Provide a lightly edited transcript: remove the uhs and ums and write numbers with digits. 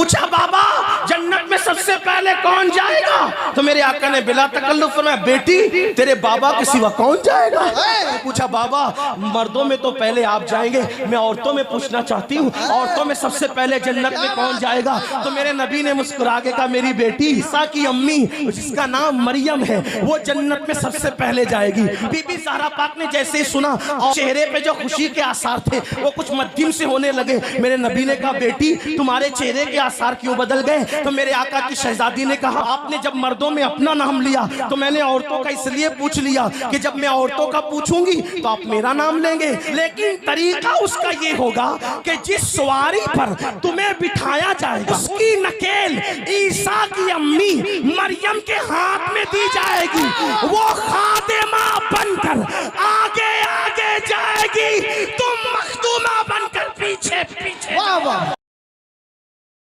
پوچھا بابا جنت میں سب سے پہلے کون جائے گا؟ تو میرے آقا نے بلا تکلف فرمایا بیٹی تیرے بابا کے سوا کون جائے گا؟ پوچھا بابا مردوں میں تو پہلے آپ جائیں گے، میں عورتوں میں پوچھنا چاہتی ہوں عورتوں میں سب سے پہلے جنت میں کون جائے گا؟ تو میرے نبی نے مسکرا کے کہا میری بیٹی عیسیٰ کی امی جس کا نام مریم ہے وہ جنت میں سب سے پہلے جائے گی۔ بی بی زہرا پاک نے جیسے ہی سنا چہرے پہ جو خوشی کے آثار تھے وہ کچھ مدھم سے ہونے لگے۔ میرے نبی نے کہا بیٹی تمہارے چہرے کے آثار کیوں بدل گئے؟ تو میرے آقا کی شہزادی نے کہا آپ نے جب مردوں میں اپنا نام لیا تو میں نے عورتوں کا اس لیے پوچھ لیا کہ جب میں عورتوں کا پوچھوں گی تو آپ میرا نام لیں گے، لیکن طریقہ اس کا یہ ہوگا کہ جس سواری پر تمہیں بٹھایا جائے گا اس کی نکیل عیسیٰ کی امی مریم کے ہاتھ میں دی جائے گی، وہ خادمہ بن کر آگے آگے جائے گی، تم مخدومہ بن کر پیچھے پیچھے۔ واہ واہ